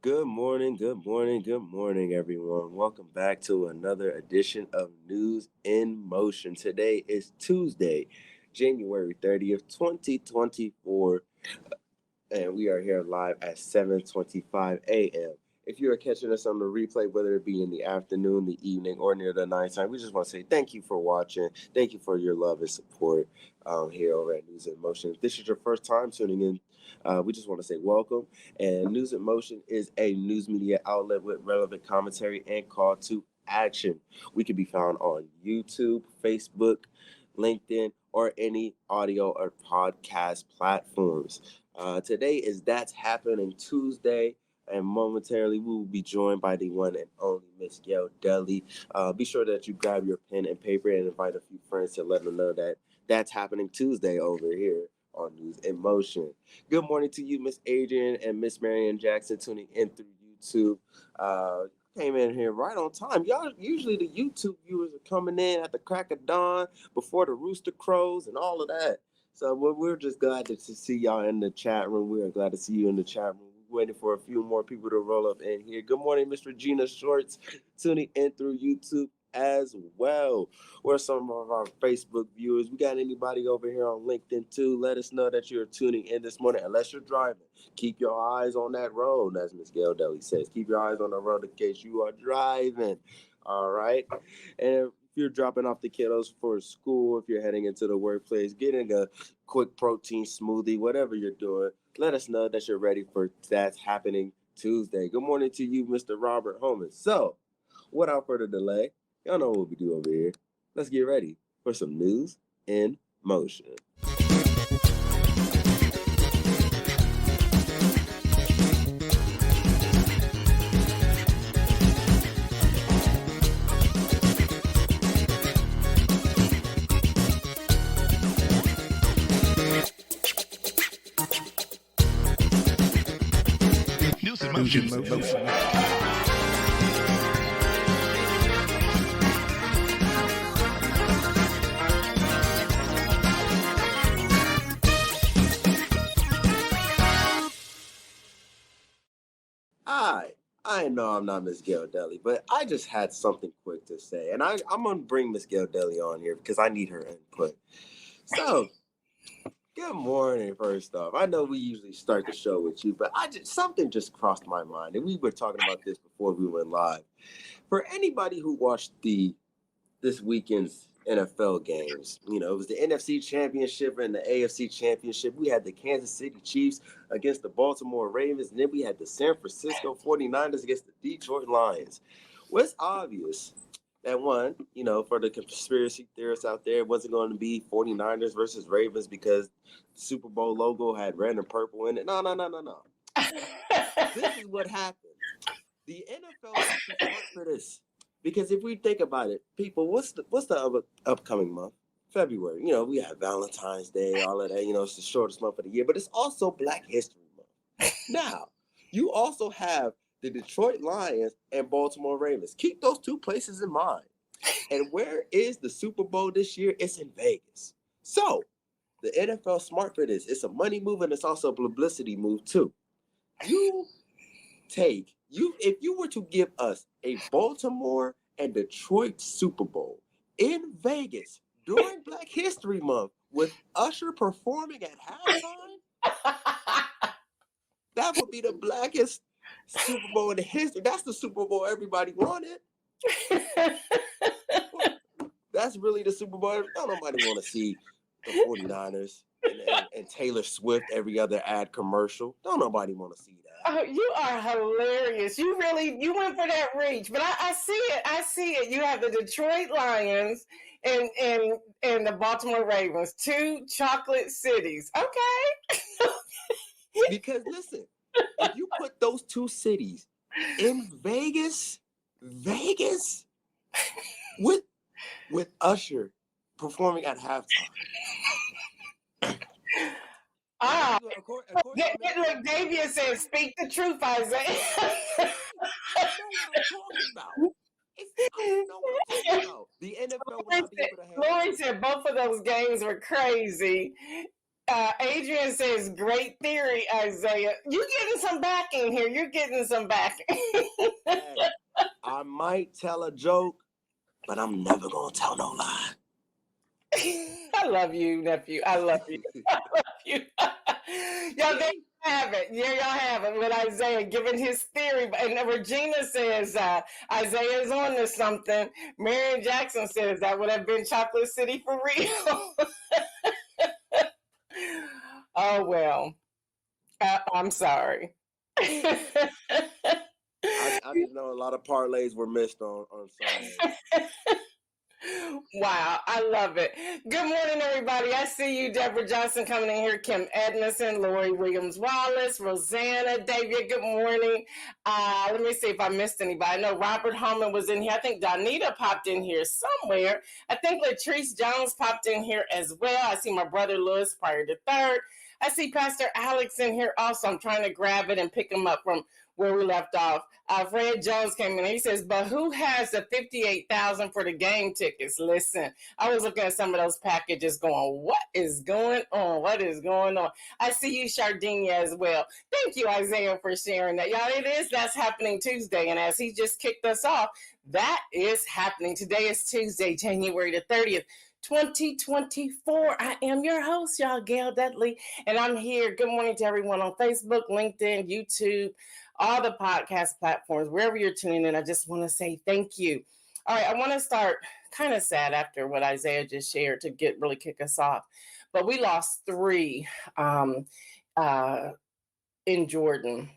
Good morning, good morning, good morning, everyone. Welcome back to another edition of News in Motion. Today is Tuesday, January 30th, 2024, and we are here live at 7:25 a.m. If you are catching us on the replay, whether it be in the afternoon, the evening, or near the nighttime, we just want to say thank you for watching. Thank you for your love and support here over at News in Motion. If this is your first time tuning in, we just want to say welcome. And News in Motion is a news media outlet with relevant commentary and call to action. We can be found on YouTube, Facebook, LinkedIn, or any audio or podcast platforms. Today is That's Happening Tuesday, and momentarily we will be joined by the one and only Miss Gail. Be sure that you grab your pen and paper and invite a few friends to let them know that That's Happening Tuesday over here on News in Motion. Good morning to you, Miss Adrian and Miss Marianne Jackson, tuning in through YouTube. Uh, Came in here right on time. Y'all, usually the YouTube viewers are coming in at the crack of dawn before the rooster crows and all of that. So we're just glad to see y'all in the chat room. We are glad to see you in the chat room. We're waiting for a few more people to roll up in here. Good morning, Miss Regina Shorts, tuning in through YouTube as well. Where some of our Facebook viewers. We got anybody over here on LinkedIn too? Let us know that you're tuning in this morning. Unless you're driving, keep your eyes on that road, as Miss Gail Deli says. Keep your eyes on the road in case you are driving. All right. And if you're dropping off the kiddos for school, if you're heading into the workplace, getting a quick protein smoothie, whatever you're doing, let us know that you're ready for That's Happening Tuesday. Good morning to you, Mr. Robert Holman. So, without further delay, y'all know what we do over here. Let's get ready for some news in motion. News in motion. I know I'm not Miss Gail Deli, but I just had something quick to say. And I'm going to bring Miss Gail Deli on here because I need her input. So, good morning, first off. I know we usually start the show with you, but something just crossed my mind. And we were talking about this before we went live. For anybody who watched this weekend's NFL games. It was the NFC Championship and the AFC Championship. We had the Kansas City Chiefs against the Baltimore Ravens, and then we had the San Francisco 49ers against the Detroit Lions. Well, it's obvious that one, for the conspiracy theorists out there, it wasn't going to be 49ers versus Ravens because the Super Bowl logo had red and purple in it. No. This is what happened. The NFL is too smart for this. Because if we think about it, people, what's the upcoming month? February. We have Valentine's Day, all of that. It's the shortest month of the year, but it's also Black History Month. Now, you also have the Detroit Lions and Baltimore Ravens. Keep those two places in mind. And where is the Super Bowl this year? It's in Vegas. So, the NFL smart for this. It's a money move and it's also a publicity move too. If you were to give us a Baltimore and Detroit Super Bowl in Vegas during Black History Month with Usher performing at halftime, that would be the blackest Super Bowl in the history. That's the Super Bowl everybody wanted. That's really the Super Bowl. Don't nobody want to see the 49ers and Taylor Swift every other ad commercial. Don't nobody want to see that. Oh, you are hilarious. You went for that reach, but I see it. I see it. You have the Detroit Lions and the Baltimore Ravens, two chocolate cities. Okay. Because listen, if you put those two cities in Vegas with Usher performing at halftime. Look, David said, "Speak the truth, Isaiah." I know what I'm talking about. The NFL will not be able to have. Lauren said both of those games were crazy. Adrian says, great theory, Isaiah. You getting some backing here. You're getting some backing. Hey, I might tell a joke, but I'm never going to tell no lie. I love you, nephew. I love you. I love you. Y'all, there you have it. Yeah, y'all have it with Isaiah giving his theory. And Regina says Isaiah is on to something. Marion Jackson says that would have been Chocolate City for real. Oh, well. I'm sorry. I just know a lot of parlays were missed on Sunday. Wow, I love it. Good morning, everybody. I see you, Deborah Johnson, coming in here. Kim Edmondson, Lori Williams-Wallace, Rosanna, David, good morning. Let me see if I missed anybody. I know Robert Holman was in here. I think Donita popped in here somewhere. I think Latrice Jones popped in here as well. I see my brother Louis Pryor III. I see Pastor Alex in here also. I'm trying to grab it and pick him up from where we left off. Fred Jones came in. He says, but who has the $58,000 for the game tickets? Listen, I was looking at some of those packages going, what is going on? What is going on? I see you, Shardinia, as well. Thank you, Isaiah, for sharing that. Y'all, that's happening Tuesday. And as he just kicked us off, that is happening. Today is Tuesday, January the 30th. 2024. I am your host, y'all, Gail Dudley, and I'm here. Good morning to everyone on Facebook, LinkedIn, YouTube, all the podcast platforms, wherever you're tuning in. I just want to say thank you. All right, I want to start kind of sad after what Isaiah just shared to really kick us off, but we lost 3 in Jordan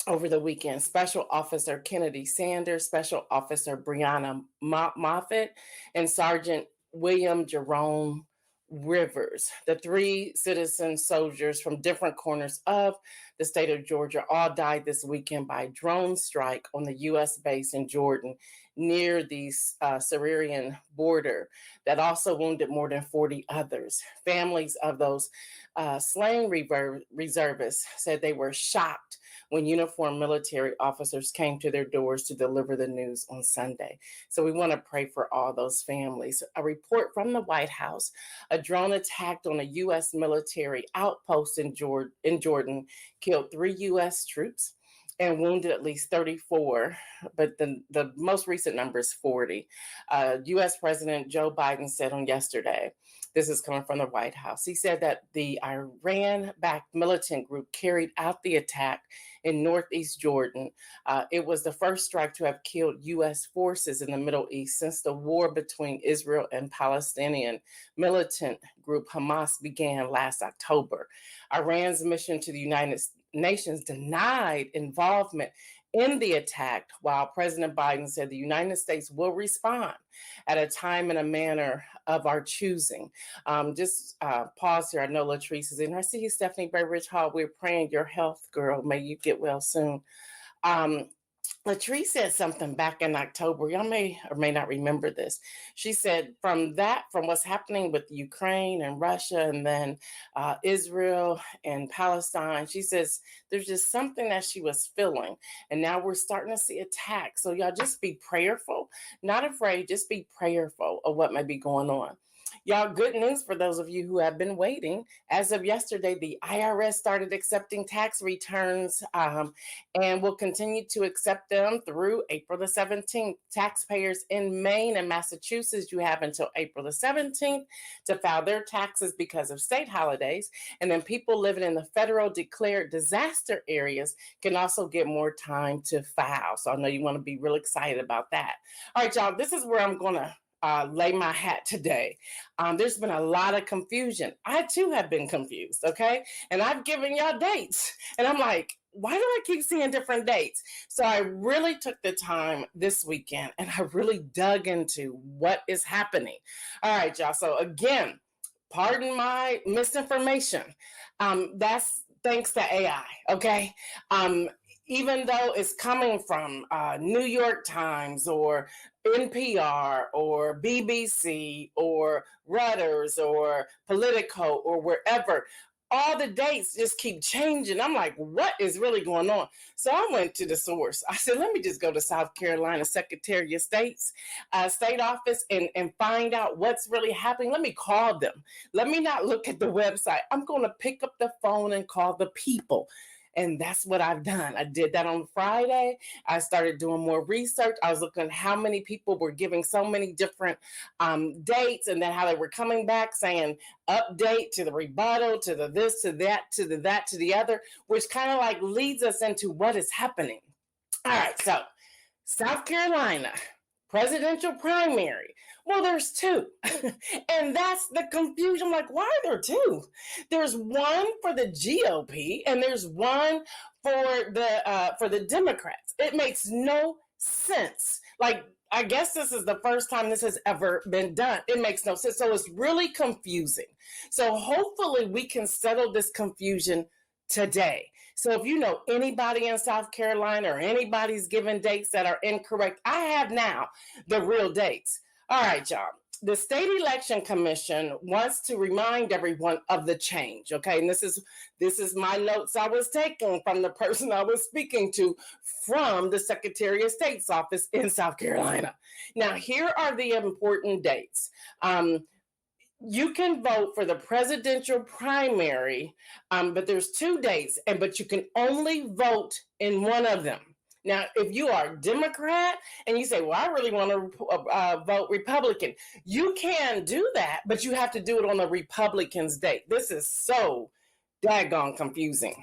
over the weekend. Special Officer Kennedy Sanders, Special Officer Brianna Moffitt, and Sergeant William Jerome Rivers. The 3 citizen soldiers from different corners of the state of Georgia all died this weekend by drone strike on the U.S. base in Jordan near the Syrian border that also wounded more than 40 others. Families of those slain reservists said they were shocked when uniformed military officers came to their doors to deliver the news on Sunday. So we want to pray for all those families. A report from the White House, a drone attacked on a U.S. military outpost in Jordan killed 3 U.S. troops and wounded at least 34, but the most recent number is 40. U.S. President Joe Biden said on yesterday, this is coming from the White House, he said that the Iran-backed militant group carried out the attack in northeast Jordan. It was the first strike to have killed U.S. forces in the Middle East since the war between Israel and Palestinian militant group Hamas began last October. Iran's mission to the United Nations denied involvement in the attack, while President Biden said the United States will respond at a time and a manner of our choosing. Pause here. I know Latrice is in. I see you, Stephanie Burbridge Hall. We're praying your health, girl. May you get well soon. Latrice said something back in October. Y'all may or may not remember this. She said from what's happening with Ukraine and Russia and then Israel and Palestine, she says there's just something that she was feeling. And now we're starting to see attacks. So y'all just be prayerful, not afraid, just be prayerful of what may be going on. Y'all, good news for those of you who have been waiting. As of yesterday, the IRS started accepting tax returns and will continue to accept them through April the 17th. Taxpayers in Maine and Massachusetts, you have until April the 17th to file their taxes because of state holidays. And then people living in the federal declared disaster areas can also get more time to file. So I know you want to be real excited about that. All right, y'all, this is where I'm going to lay my hat today. There's been a lot of confusion. I too have been confused, okay? And I've given y'all dates. And I'm like, why do I keep seeing different dates? So I really took the time this weekend and I really dug into what is happening. All right, y'all. So again, pardon my misinformation. That's thanks to AI, okay? Even though it's coming from New York Times or NPR or BBC or Reuters or Politico or wherever, all the dates just keep changing. I'm like, what is really going on? So I went to the source. I said, let me just go to South Carolina Secretary of State's state office and find out what's really happening. Let me call them. Let me not look at the website. I'm going to pick up the phone and call the people. And that's what I've done. I did that on Friday. I started doing more research. I was looking at how many people were giving so many different dates, and then how they were coming back saying update to the rebuttal, to the this, to that, to the that, to the other, which kind of like leads us into what is happening. All right, so South Carolina presidential primary. Well, there's two. And that's the confusion. Like, why are there two? There's one for the GOP and there's one for the Democrats. It makes no sense. Like, I guess this is the first time this has ever been done. It makes no sense. So it's really confusing. So hopefully we can settle this confusion today. So if you know anybody in South Carolina or anybody's given dates that are incorrect, I have now the real dates. All right, y'all. The State Election Commission wants to remind everyone of the change, okay? And this is my notes I was taking from the person I was speaking to from the Secretary of State's office in South Carolina. Now, here are the important dates. You can vote for the presidential primary, but there's two dates, but you can only vote in one of them. Now, if you are a Democrat and you say, well, I really want to vote Republican, you can do that, but you have to do it on the Republican's date. This is so daggone confusing.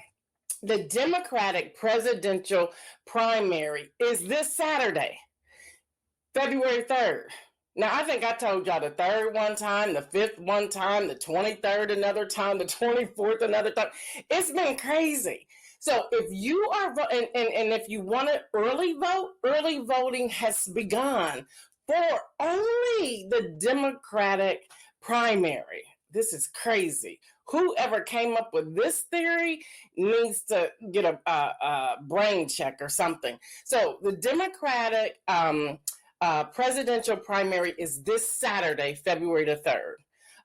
The Democratic presidential primary is this Saturday, February 3rd. Now, I think I told y'all the 3rd one time, the 5th one time, the 23rd another time, the 24th another time. It's been crazy. So if you are, and if you want to early vote, early voting has begun for only the Democratic primary. This is crazy. Whoever came up with this theory needs to get a brain check or something. So the Democratic presidential primary is this Saturday, February the 3rd.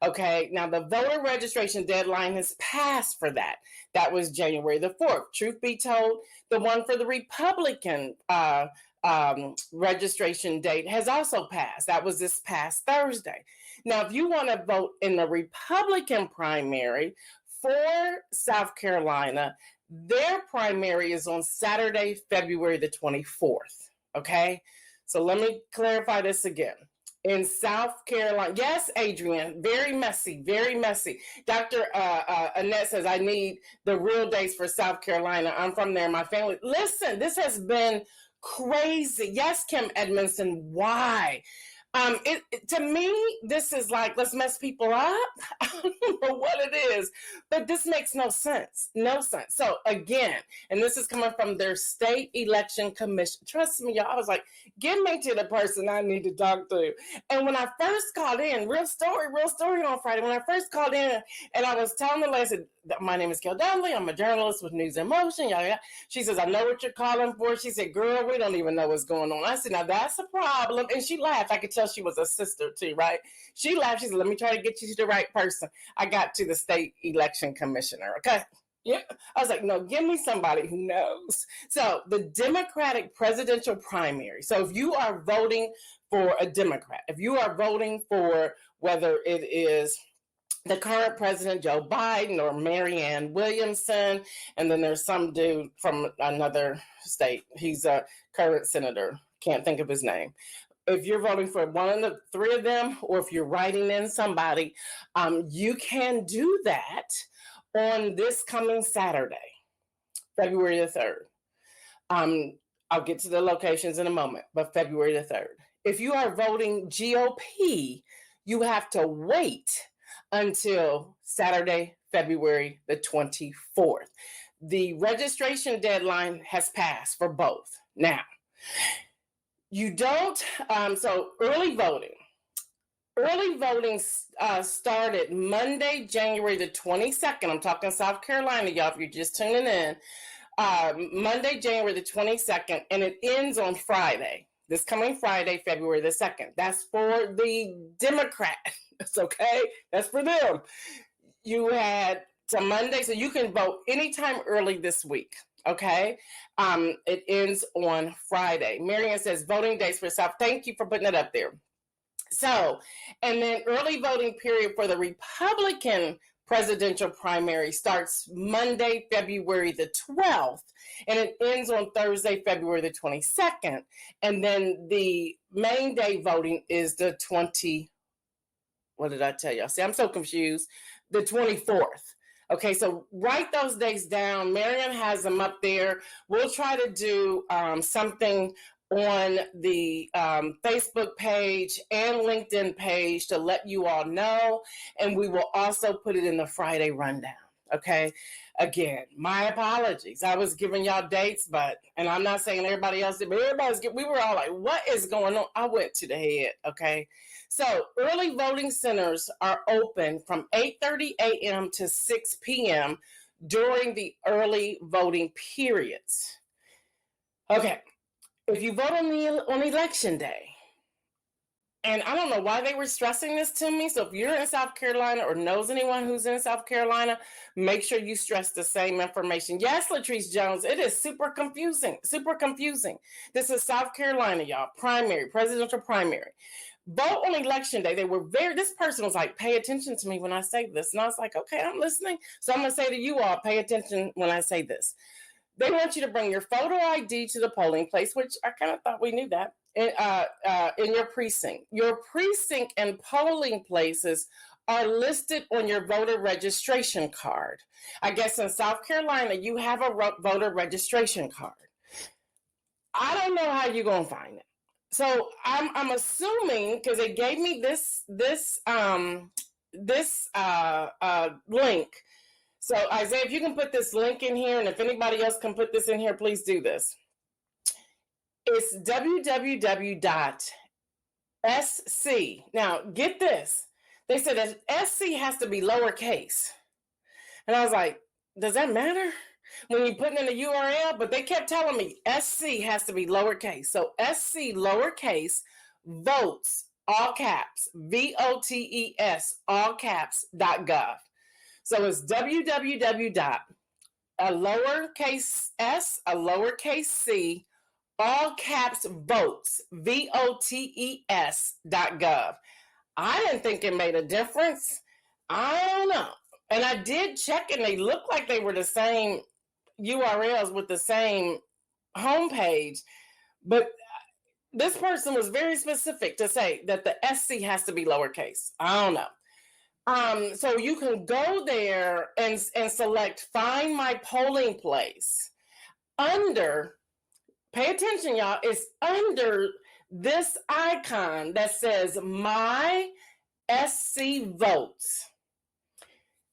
Okay, now the voter registration deadline has passed for that. That was January the 4th. Truth be told, the one for the Republican registration date has also passed. That was this past Thursday. Now, if you want to vote in the Republican primary for South Carolina, their primary is on Saturday, February the 24th. Okay, so let me clarify this again. In South Carolina, yes, Adrian, very messy, very messy. Dr. Annette says, I need the real dates for South Carolina. I'm from there, my family. Listen, this has been crazy. Yes, Kim Edmondson, why? To me, this is like, let's mess people up. I don't know what it is, but this makes no sense. No sense. So again, and this is coming from their State Election Commission. Trust me, y'all, I was like, get me to the person I need to talk to. And when I first called in, real story on Friday, when I first called in and I was telling the lady, I said, my name is Gail Dudley. I'm a journalist with News in Motion. She says, I know what you're calling for. She said, girl, we don't even know what's going on. I said, now that's a problem. And she laughed. I could tell she was a sister too, right? She laughed. She said, let me try to get you to the right person. I got to the State Election Commissioner. Okay. Yeah. I was like, no, give me somebody who knows. So the Democratic presidential primary. So if you are voting for a Democrat, if you are voting for whether it is the current president, Joe Biden, or Marianne Williamson, and then there's some dude from another state. He's a current senator. Can't think of his name. If you're voting for one of the three of them, or if you're writing in somebody, you can do that on this coming Saturday, February the 3rd. I'll get to the locations in a moment, but February the 3rd. If you are voting GOP, you have to wait until Saturday, February the 24th. The registration deadline has passed for both. Now, you don't, so early voting. Early voting started Monday, January the 22nd. I'm talking South Carolina, y'all, if you're just tuning in. Monday, January the 22nd, and it ends on Friday. This coming Friday, February the 2nd. That's for the Democrats, okay? That's for them. You had It's a Monday, so you can vote anytime early this week. Okay. It ends on Friday. Marianne says voting days for South. Thank you for putting it up there. So, and then early voting period for the Republican presidential primary starts Monday, February the 12th, and it ends on Thursday, February the 22nd. And then the main day voting is the what did I tell you? See, I'm so confused. The 24th. Okay, so write those days down. Marianne has them up there. We'll try to do something on the Facebook page and LinkedIn page to let you all know. And we will also put it in the Friday rundown. Okay. Again, my apologies. I was giving y'all dates, and I'm not saying everybody else did, but we were all like, what is going on? I went to the head. Okay. So early voting centers are open from 8:30 a.m. to 6 p.m. during the early voting periods. Okay. If you vote on election day, and I don't know why they were stressing this to me. So if you're in South Carolina or knows anyone who's in South Carolina, make sure you stress the same information. Yes, Latrice Jones, it is super confusing. This is South Carolina, y'all. Presidential primary. Vote on election day. This person was like, pay attention to me when I say this. And I was like, okay, I'm listening. So I'm going to say to you all, pay attention when I say this. They want you to bring your photo ID to the polling place, which I kind of thought we knew that, in your precinct. Your precinct and polling places are listed on your voter registration card. I guess in South Carolina, you have a voter registration card. I don't know how you're going to find it. So I'm assuming, because they gave me this link. So Isaiah, if you can put this link in here, and if anybody else can put this in here, please do this. It's www.sc. Now, get this. They said that SC has to be lowercase. And I was like, does that matter when you put in the URL? But they kept telling me SC has to be lowercase. So SC lowercase votes, all caps, VOTES, all caps.gov. So it's www. A lowercase s, a lowercase c, all caps votes, VOTES.gov. I didn't think it made a difference. I don't know. And I did check, and they looked like they were the same URLs with the same homepage. But this person was very specific to say that the SC has to be lowercase. I don't know. So you can go there and select Find My Polling Place. Pay attention, y'all, it's under this icon that says My SC Votes.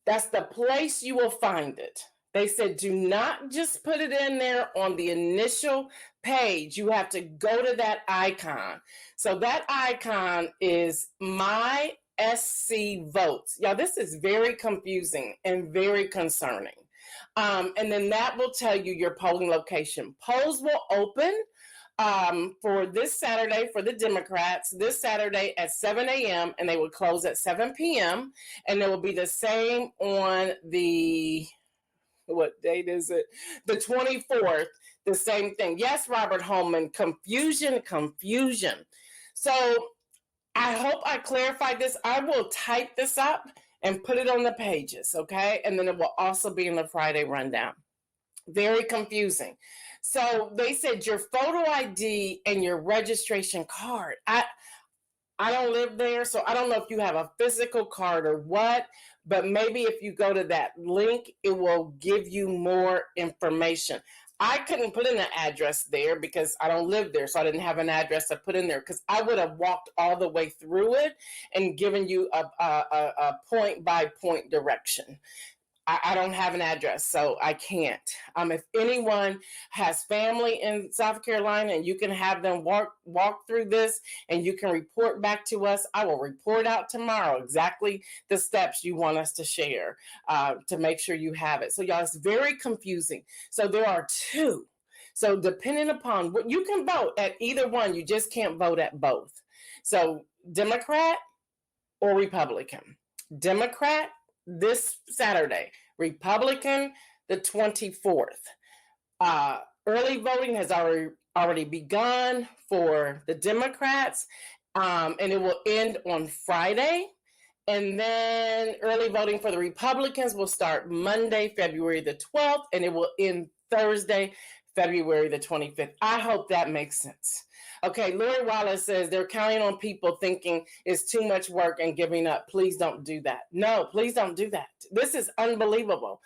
That's the place you will find it. They said do not just put it in there on the initial page. You have to go to that icon. So that icon is My SC Votes. Y'all, this is very confusing and very concerning. And then that will tell you your polling location. Polls will open for this Saturday for the Democrats, this Saturday at 7 a.m. and they will close at 7 p.m. And it will be the same on what date is it? The 24th, the same thing. Yes, Robert Holman, confusion. So I hope I clarified this. I will type this up and put it on the pages, okay? And then it will also be in the Friday rundown. Very confusing. So they said your photo ID and your registration card. I don't live there, so I don't know if you have a physical card or what, but maybe if you go to that link, it will give you more information. I couldn't put in an address there because I don't live there, so I didn't have an address to put in there because I would have walked all the way through it and given you a point-by-point direction. I don't have an address, so I can't. If anyone has family in South Carolina and you can have them walk through this and you can report back to us, I will report out tomorrow exactly the steps you want us to share to make sure you have it. So y'all, it's very confusing. So there are two. So depending upon what you can vote at either one, you just can't vote at both. So Democrat or Republican. Democrat this Saturday, Republican, the 24th. Early voting has already begun for the Democrats, and it will end on Friday. And then early voting for the Republicans will start Monday, February the 12th, and it will end Thursday, February the 25th. I hope that makes sense. Okay, Lori Wallace says they're counting on people thinking it's too much work and giving up. Please don't do that. No, please don't do that. This is unbelievable.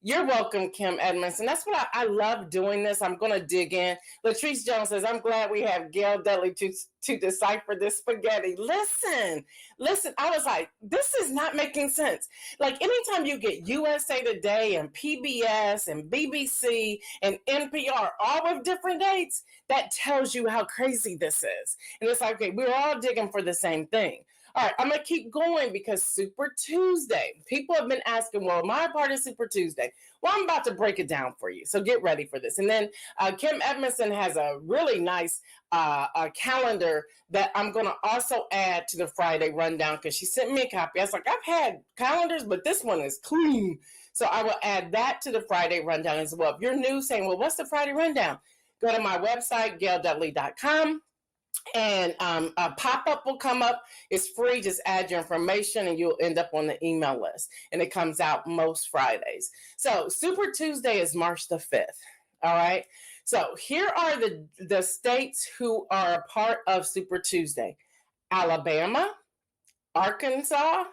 You're welcome, Kim Edmondson. That's what I love doing this. I'm going to dig in. Latrice Jones says, I'm glad we have Gail Dudley to decipher this spaghetti. Listen. I was like, this is not making sense. Like anytime you get USA Today and PBS and BBC and NPR, all with different dates, that tells you how crazy this is. And it's like, okay, we're all digging for the same thing. All right, I'm going to keep going because Super Tuesday. People have been asking, well, my part is Super Tuesday. Well, I'm about to break it down for you, so get ready for this. And then Kim Edmondson has a really nice a calendar that I'm going to also add to the Friday rundown because she sent me a copy. I was like, I've had calendars, but this one is clean. So I will add that to the Friday rundown as well. If you're new saying, well, what's the Friday rundown? Go to my website, gaildudley.com. And a pop-up will come up. It's free. Just add your information and you'll end up on the email list. And it comes out most Fridays. So Super Tuesday is March the 5th. All right. So here are the states who are a part of Super Tuesday: Alabama, Arkansas,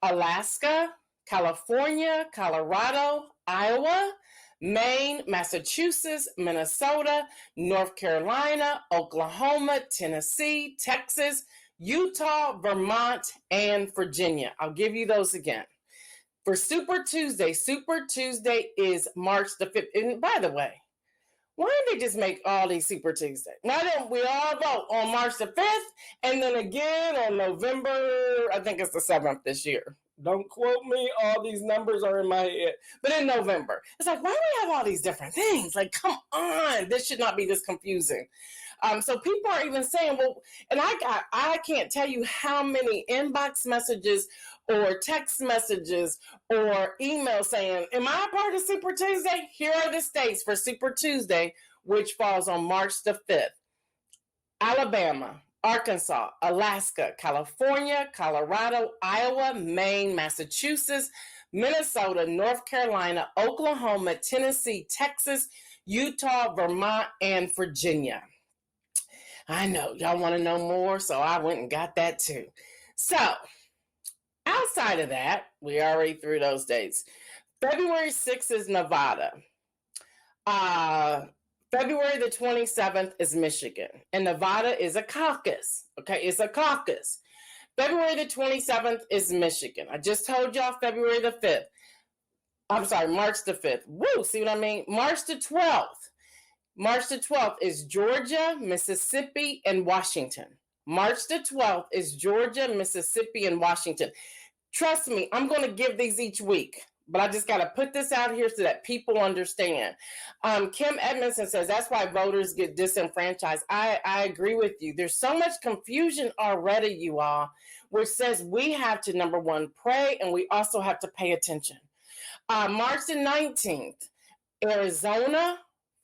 Alaska, California, Colorado, Iowa, Maine, Massachusetts, Minnesota, North Carolina, Oklahoma, Tennessee, Texas, Utah, Vermont, and Virginia. I'll give you those again. For Super Tuesday is March the 5th. And by the way, why don't they just make all these Super Tuesday? Why don't we all vote on March the 5th and then again on November, I think it's the 7th this year. Don't quote me. All these numbers are in my head. But in November, it's like, why do we have all these different things? Like, come on. This should not be this confusing. So people are even saying, well, and I can't tell you how many inbox messages or text messages or emails saying, am I a part of Super Tuesday? Here are the states for Super Tuesday, which falls on March the 5th. Alabama, Arkansas, Alaska, California, Colorado, Iowa, Maine, Massachusetts, Minnesota, North Carolina, Oklahoma, Tennessee, Texas, Utah, Vermont, and Virginia. I know y'all want to know more, so I went and got that too. So outside of that, we already threw those dates. February 6th is Nevada. February the 27th is Michigan, and Nevada is a caucus. Okay, it's a caucus. February the 27th is Michigan. I just told y'all February the 5th. I'm sorry, March the 5th. Woo, see what I mean? March the 12th. March the 12th is Georgia, Mississippi, and Washington. March the 12th is Georgia, Mississippi, and Washington. Trust me, I'm going to give these each week. But I just got to put this out here so that people understand. Kim Edmondson says that's why voters get disenfranchised. I agree with you. There's so much confusion already, you all, which says we have to, number one, pray, and we also have to pay attention. March the 19th, Arizona,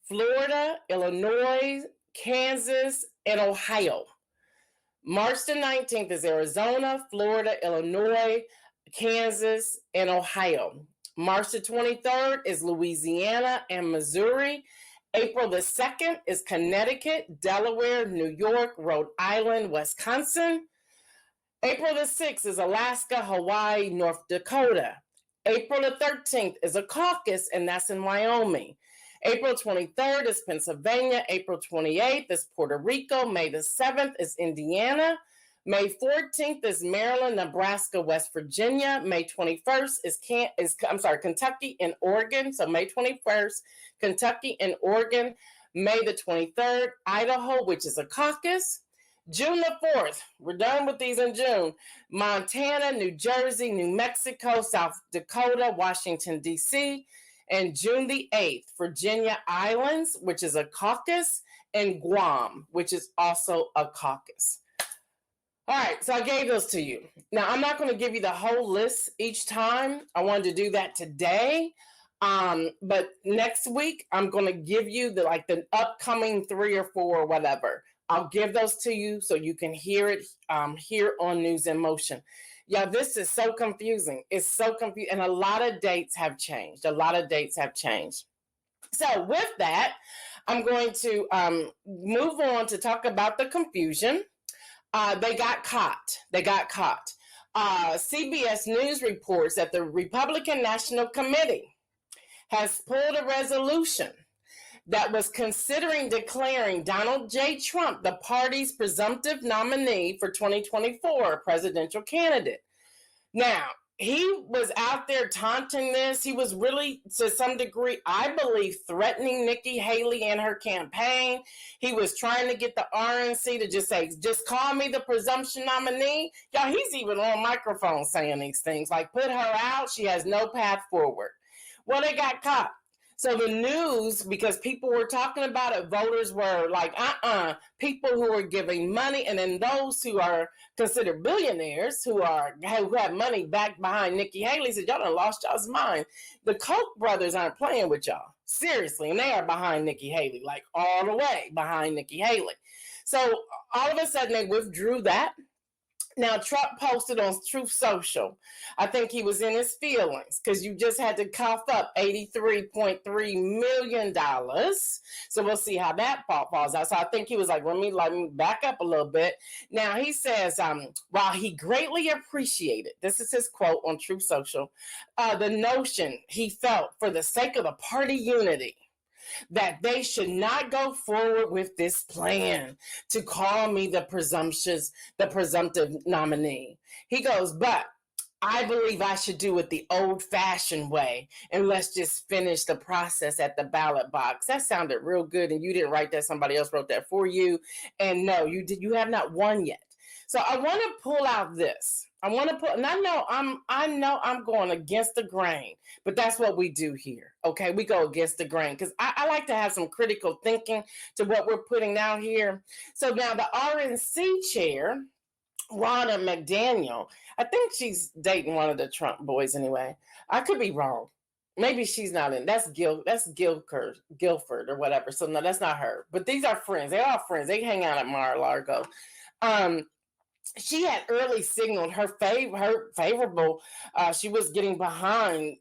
Florida, Illinois, Kansas, and Ohio. March the 19th is Arizona, Florida, Illinois, Kansas, and Ohio. March the 23rd is Louisiana and Missouri. April the 2nd is Connecticut, Delaware, New York, Rhode Island, Wisconsin. April the 6th is Alaska, Hawaii, North Dakota. April the 13th is a caucus, and that's in Wyoming. April 23rd is Pennsylvania. April 28th is Puerto Rico. May the 7th is Indiana. May 14th is Maryland, Nebraska, West Virginia. May 21st is Kentucky and Oregon. So May 21st, Kentucky and Oregon. May the 23rd, Idaho, which is a caucus. June the 4th, we're done with these in June. Montana, New Jersey, New Mexico, South Dakota, Washington, D.C. And June the 8th, Virginia Islands, which is a caucus, and Guam, which is also a caucus. All right, so I gave those to you. Now, I'm not going to give you the whole list each time. I wanted to do that today. But next week, I'm going to give you the upcoming 3 or 4 or whatever. I'll give those to you so you can hear it here on News in Motion. Yeah, this is so confusing. It's so confusing. And a lot of dates have changed. So with that, I'm going to move on to talk about the confusion. They got caught. CBS News reports that the Republican National Committee has pulled a resolution that was considering declaring Donald J. Trump the party's presumptive nominee for 2024 presidential candidate. Now, he was out there taunting this. He was really, to some degree, I believe, threatening Nikki Haley and her campaign. He was trying to get the RNC to just say, just call me the presumption nominee. Y'all, he's even on microphone saying these things, like put her out. She has no path forward. Well, they got caught. So the news, because people were talking about it, voters were like, people who are giving money, and then those who are considered billionaires who have money back behind Nikki Haley said, y'all done lost y'all's mind. The Koch brothers aren't playing with y'all. Seriously, and they are behind Nikki Haley, like all the way behind Nikki Haley. So all of a sudden they withdrew that. Now, Trump posted on Truth Social, I think he was in his feelings because you just had to cough up $83.3 million. So we'll see how that falls out. So I think he was like, let me back up a little bit. Now, he says, while he greatly appreciated, this is his quote on Truth Social, the notion he felt for the sake of the party unity, that they should not go forward with this plan to call me the presumptive nominee. He goes, but I believe I should do it the old-fashioned way, and let's just finish the process at the ballot box. That sounded real good, and you didn't write that. Somebody else wrote that for you. And no, you have not won yet. So I want to pull out this. And I know I'm going against the grain, but that's what we do here. Okay, we go against the grain because I like to have some critical thinking to what we're putting out here. So now the RNC chair, Ronna McDaniel, I think she's dating one of the Trump boys anyway. I could be wrong. Maybe she's not in. That's Guilford or whatever. So no, that's not her. But these are friends. They're all friends. They hang out at Mar-a-Lago. She had early signaled her favorable. She was getting behind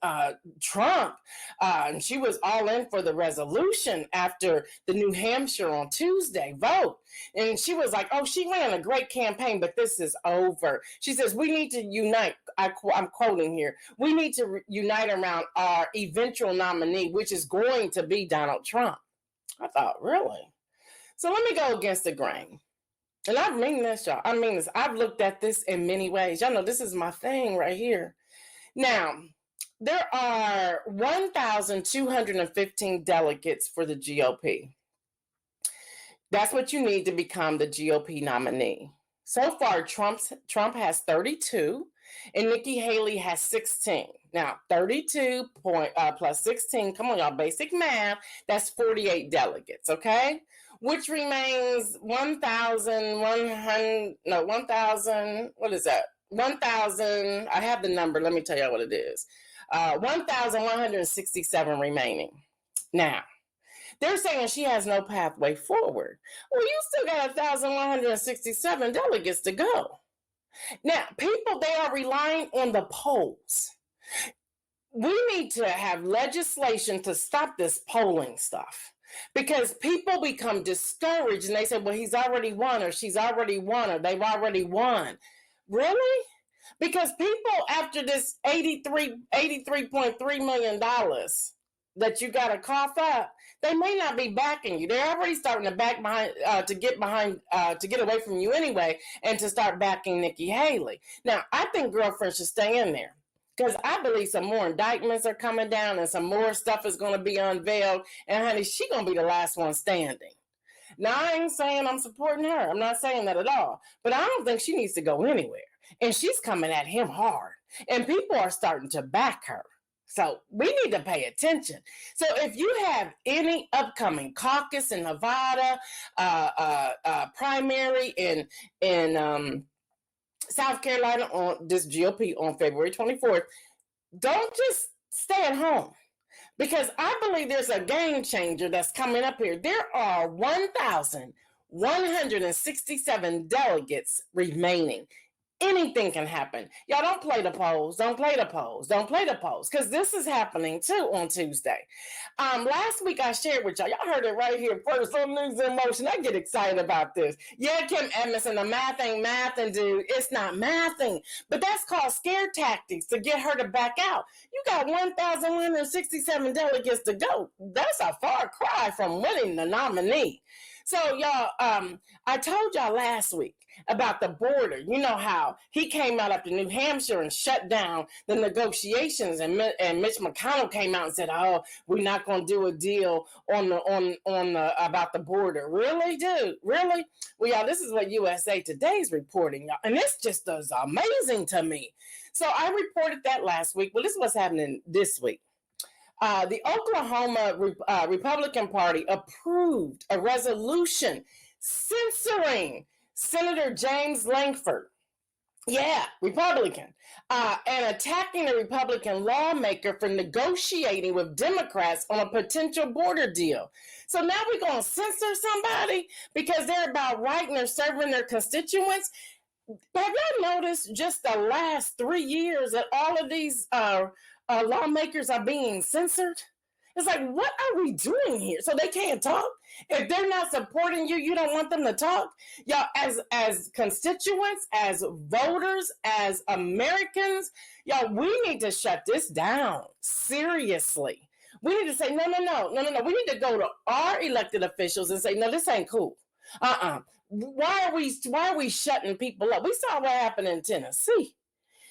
Trump, and she was all in for the resolution after the New Hampshire on Tuesday vote. And she was like, "Oh, she ran a great campaign, but this is over." She says, "We need to unite." I'm quoting here. "We need to unite around our eventual nominee, which is going to be Donald Trump." I thought, really? So let me go against the grain. And I mean this, y'all. I mean this. I've looked at this in many ways. Y'all know this is my thing right here. Now, there are 1,215 delegates for the GOP. That's what you need to become the GOP nominee. So far, Trump has 32, and Nikki Haley has 16. Now, 32 plus 16, come on, y'all, basic math, that's 48 delegates, okay? Which remains 1,100, no, 1,000, what is that? 1,000, I have the number, let me tell you what it is. 1,167 remaining. Now, they're saying she has no pathway forward. Well, you still got 1,167 delegates to go. Now, people, they are relying on the polls. We need to have legislation to stop this polling stuff. Because people become discouraged and they say, well, he's already won or she's already won or they've already won. Really? Because people after this $83.3 million that you got to cough up, they may not be backing you. They're already starting to back behind, to get away from you anyway and to start backing Nikki Haley. Now, I think girlfriends should stay in there. Because I believe some more indictments are coming down and some more stuff is going to be unveiled. And honey, she's going to be the last one standing. Now, I ain't saying I'm supporting her. I'm not saying that at all. But I don't think she needs to go anywhere. And she's coming at him hard. And people are starting to back her. So we need to pay attention. So if you have any upcoming caucus in Nevada, primary in South Carolina on this GOP on February 24th. Don't just stay at home, because I believe there's a game changer that's coming up here. There are 1,167 delegates remaining. Anything can happen. Y'all don't play the polls. Don't play the polls. Don't play the polls, because this is happening too on Tuesday. Last week I shared with y'all. Y'all heard it right here first on News in Motion. I get excited about this. Yeah, Kim Edmondson, the math ain't mathing, dude. It's not mathing. But that's called scare tactics to get her to back out. You got 1,167 delegates to go. That's a far cry from winning the nominee. So y'all, I told y'all last week about the border. You know how he came out after New Hampshire and shut down the negotiations, and Mitch McConnell came out and said, "Oh, we're not going to do a deal on about the border." Really, dude? Really? Well, y'all, this is what USA Today is reporting, y'all, and this just is amazing to me. So I reported that last week. Well, this is what's happening this week. The Oklahoma Republican Party approved a resolution censoring Senator James Lankford, Republican, and attacking a Republican lawmaker for negotiating with Democrats on a potential border deal. So now we're going to censor somebody because they're about right and they're serving their constituents. Have y'all noticed just the last 3 years that all of these lawmakers are being censored? It's like, what are we doing here? So they can't talk? If they're not supporting you, you don't want them to talk? Y'all, as constituents, as voters, as Americans, y'all, we need to shut this down. Seriously. We need to say, no. We need to go to our elected officials and say, no, this ain't cool. Why are we shutting people up? We saw what happened in Tennessee.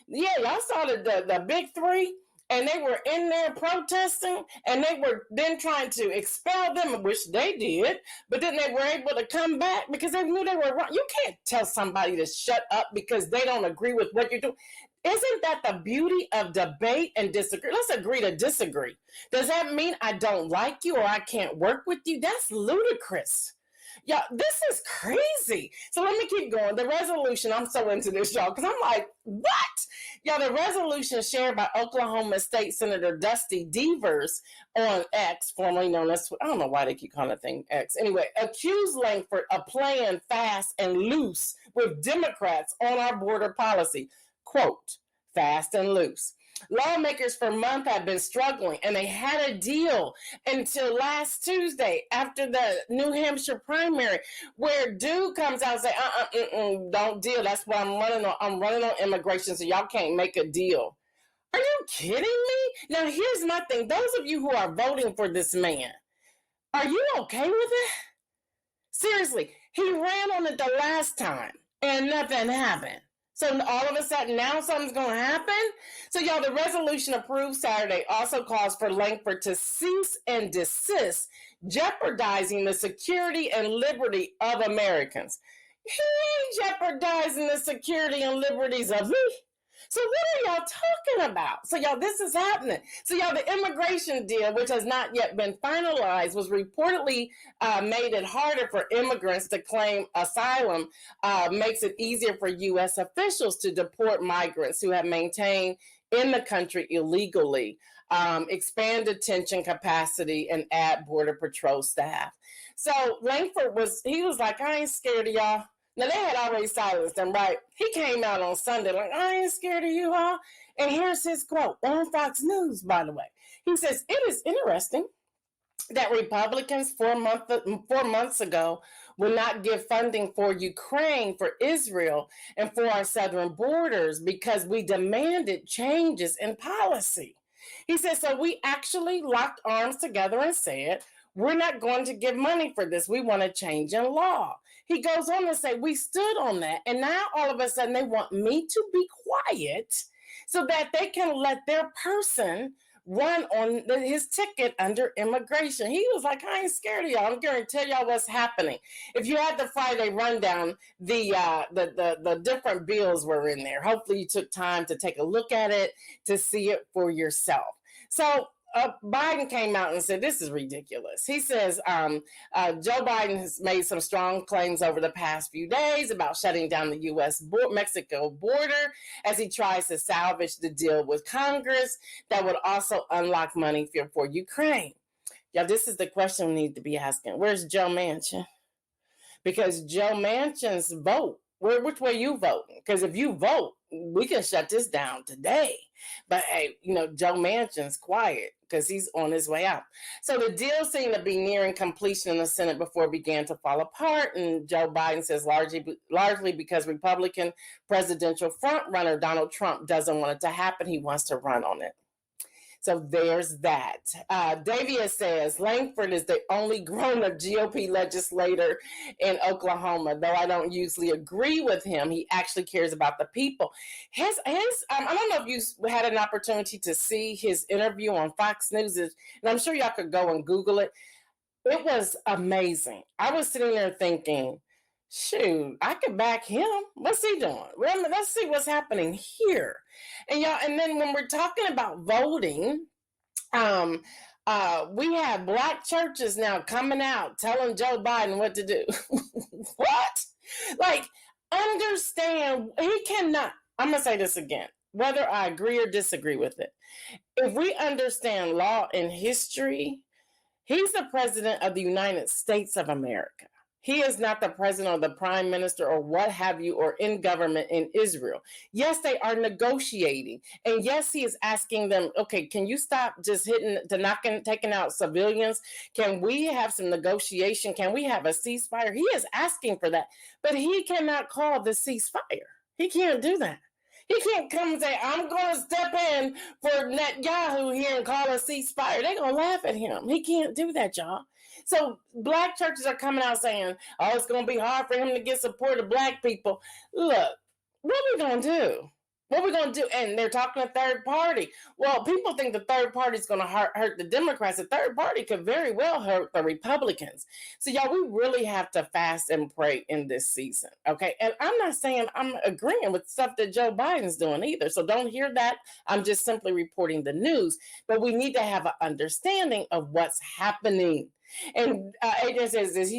Yeah, y'all saw the big three. And they were in there protesting, and they were then trying to expel them, which they did, but then they were able to come back because they knew they were wrong. You can't tell somebody to shut up because they don't agree with what you're doing. Isn't that the beauty of debate and disagree? Let's agree to disagree. Does that mean I don't like you or I can't work with you? That's ludicrous. Yeah, this is crazy. So let me keep going. The resolution, I'm so into this, y'all, because I'm like, what? Yeah, the resolution shared by Oklahoma State Senator Dusty Devers on X, formerly known as, I don't know why they keep calling the thing X. Anyway, accused Lankford of playing fast and loose with Democrats on our border policy. Quote, fast and loose. Lawmakers for months have been struggling, and they had a deal until last Tuesday after the New Hampshire primary, where dude comes out and say, don't deal. That's what I'm running on. I'm running on immigration, so y'all can't make a deal. Are you kidding me? Now, here's my thing. Those of you who are voting for this man, are you okay with it? Seriously, he ran on it the last time, and nothing happened. So all of a sudden, now something's going to happen? So, y'all, the resolution approved Saturday also calls for Lankford to cease and desist, jeopardizing the security and liberty of Americans. He ain't jeopardizing the security and liberties of me. So what are y'all talking about? So, y'all, this is happening. So, y'all, the immigration deal, which has not yet been finalized, was reportedly made it harder for immigrants to claim asylum, makes it easier for U.S. officials to deport migrants who have maintained in the country illegally, expand detention capacity, and add Border Patrol staff. So Lankford was like, I ain't scared of y'all. Now, they had already silenced him, right? He came out on Sunday like, I ain't scared of you all. And here's his quote on Fox News, by the way. He says, it is interesting that Republicans 4 months ago would not give funding for Ukraine, for Israel, and for our southern borders because we demanded changes in policy. He says, so we actually locked arms together and said, we're not going to give money for this. We want a change in law. He goes on to say, we stood on that. And now all of a sudden they want me to be quiet so that they can let their person run on his ticket under immigration. He was like, I ain't scared of y'all. I'm going to tell y'all what's happening. If you had the Friday rundown, the different bills were in there. Hopefully you took time to take a look at it, to see it for yourself. So Biden came out and said, this is ridiculous. He says Joe Biden has made some strong claims over the past few days about shutting down the U.S.-Mexico border as he tries to salvage the deal with Congress that would also unlock money for Ukraine. Yeah, this is the question we need to be asking. Where's Joe Manchin? Because Joe Manchin's vote, which way you voting? Because if you vote, we can shut this down today. But hey, Joe Manchin's quiet because he's on his way out. So the deal seemed to be nearing completion in the Senate before it began to fall apart. And Joe Biden says largely because Republican presidential frontrunner Donald Trump doesn't want it to happen. He wants to run on it. So there's that. Davia says, Langford is the only grown-up GOP legislator in Oklahoma. Though I don't usually agree with him, he actually cares about the people. I don't know if you had an opportunity to see his interview on Fox News, and I'm sure y'all could go and Google it. It was amazing. I was sitting there thinking, shoot, I could back him. What's he doing? Well, let's see what's happening here. And y'all, and then when we're talking about voting, we have black churches now coming out telling Joe Biden what to do. What? Like, understand, he cannot, I'm going to say this again, whether I agree or disagree with it. If we understand law and history, he's the president of the United States of America. He is not the president or the prime minister or what have you, or in government in Israel. Yes, they are negotiating. And yes, he is asking them, okay, can you stop just taking out civilians? Can we have some negotiation? Can we have a ceasefire? He is asking for that, but he cannot call the ceasefire. He can't do that. He can't come and say, I'm going to step in for Netanyahu here and call a ceasefire. They're going to laugh at him. He can't do that, y'all. So black churches are coming out saying, oh, it's going to be hard for him to get support of black people. Look, what are we going to do? What are we going to do? And they're talking a third party. Well, people think the third party is going to hurt the Democrats. The third party could very well hurt the Republicans. So, y'all, we really have to fast and pray in this season, okay? And I'm not saying I'm agreeing with stuff that Joe Biden's doing either. So don't hear that. I'm just simply reporting the news. But we need to have an understanding of what's happening. And AJ says, is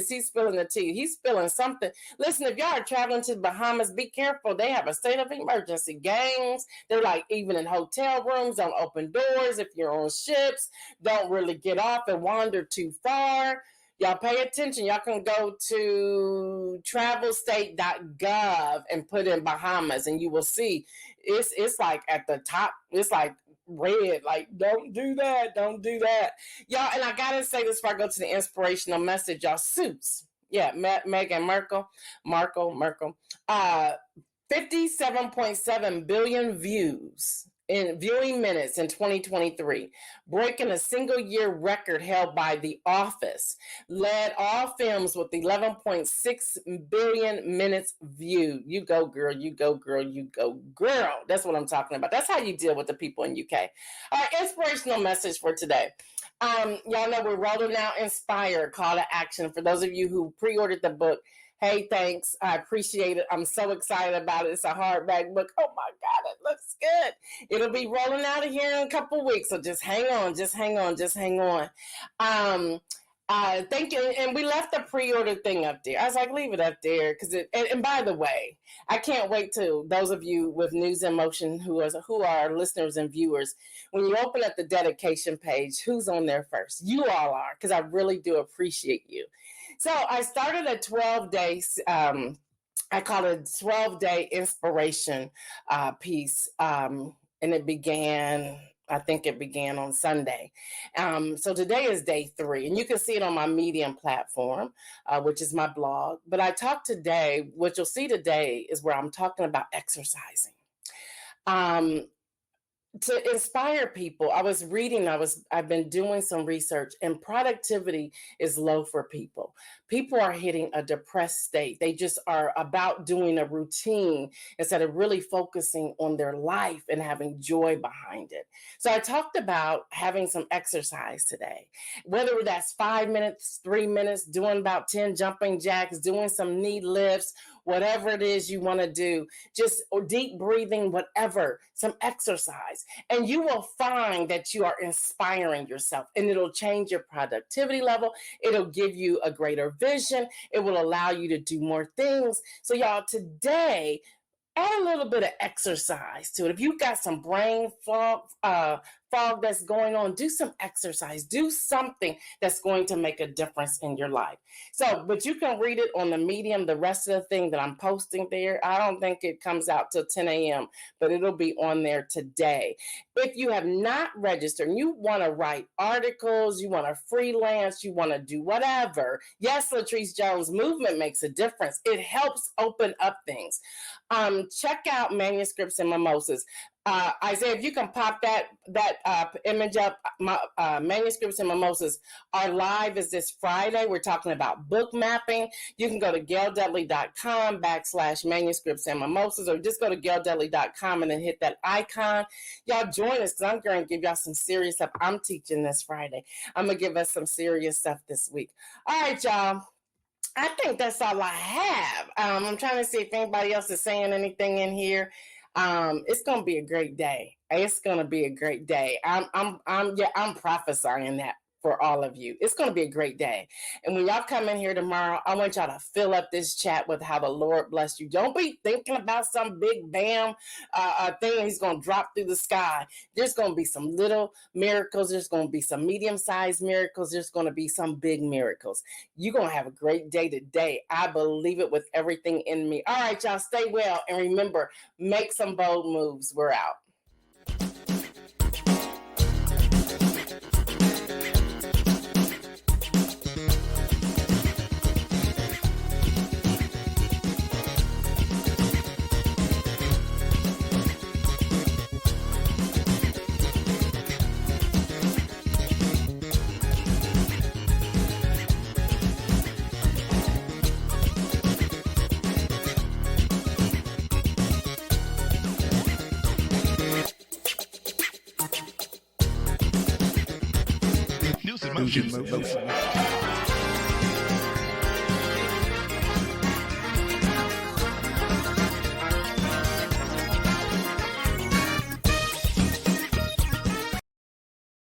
he spilling the tea? He's spilling something. Listen, if y'all are traveling to the Bahamas, be careful. They have a state of emergency. Gangs, they're like, even in hotel rooms, don't open doors. If you're on ships, don't really get off and wander too far. Y'all pay attention. Y'all can go to travelstate.gov and put in Bahamas, and you will see it's like at the top. It's like red, like don't do that, y'all. And I gotta say this before I go to the inspirational message, y'all. Suits, yeah, Meghan Markle, 57.7 billion views in viewing minutes in 2023, breaking a single year record held by The Office, led all films with 11.6 billion minutes viewed. You go, girl, you go, girl, you go, girl. That's what I'm talking about. That's how you deal with the people in UK. All right, inspirational message for today. Y'all know we're rolling out Inspire, call to action. For those of you who pre-ordered the book, hey, thanks. I appreciate it. I'm so excited about it. It's a hardback book. Oh my God, it looks good. It'll be rolling out of here in a couple weeks. So just hang on. Thank you. And we left the pre-order thing up there. I was like, leave it up there. And by the way, I can't wait till those of you with News in Motion who are listeners and viewers, when you open up the dedication page, who's on there first? You all are, because I really do appreciate you. So I started a 12-day, I call it a 12-day inspiration piece. And it began on Sunday. So today is day 3, and you can see it on my Medium platform, which is my blog. But I talked today, what you'll see today is where I'm talking about exercising. To inspire people, I've been doing some research, and productivity is low for people. People are hitting a depressed state. They just are about doing a routine instead of really focusing on their life and having joy behind it. So I talked about having some exercise today, whether that's 5 minutes, 3 minutes, doing about 10 jumping jacks, doing some knee lifts, whatever it is you want to do, just or deep breathing, whatever, some exercise. And you will find that you are inspiring yourself, and it'll change your productivity level. It'll give you a greater vision. It will allow you to do more things. So y'all, today, add a little bit of exercise to it. If you've got some brain fog that's going on, do some exercise. Do something that's going to make a difference in your life. So, but you can read it on the Medium, the rest of the thing that I'm posting there. I don't think it comes out till 10 a.m., but it'll be on there today. If you have not registered and you want to write articles, you want to freelance, you want to do whatever, yes, Latrice Jones, movement makes a difference. It helps open up things. Check out Manuscripts and Mimosas. Isaiah, if you can pop that image up, Manuscripts and Mimosas. Our live is this Friday. We're talking about book mapping. You can go to gaildudley.com/manuscripts and mimosas, or just go to gaildudley.com and then hit that icon. Y'all join us, because I'm going to give y'all some serious stuff. I'm teaching this Friday. I'm going to give us some serious stuff this week. All right, y'all. I think that's all I have. I'm trying to see if anybody else is saying anything in here. It's gonna be a great day. It's gonna be a great day. I'm prophesying that for all of you. It's gonna be a great day. And when y'all come in here tomorrow, I want y'all to fill up this chat with how the Lord blessed you. Don't be thinking about some big bam thing He's gonna drop through the sky. There's gonna be some little miracles. There's gonna be some medium-sized miracles. There's gonna be some big miracles. You're gonna have a great day today. I believe it with everything in me. All right, y'all, stay well, and remember, make some bold moves. We're out. News in motion.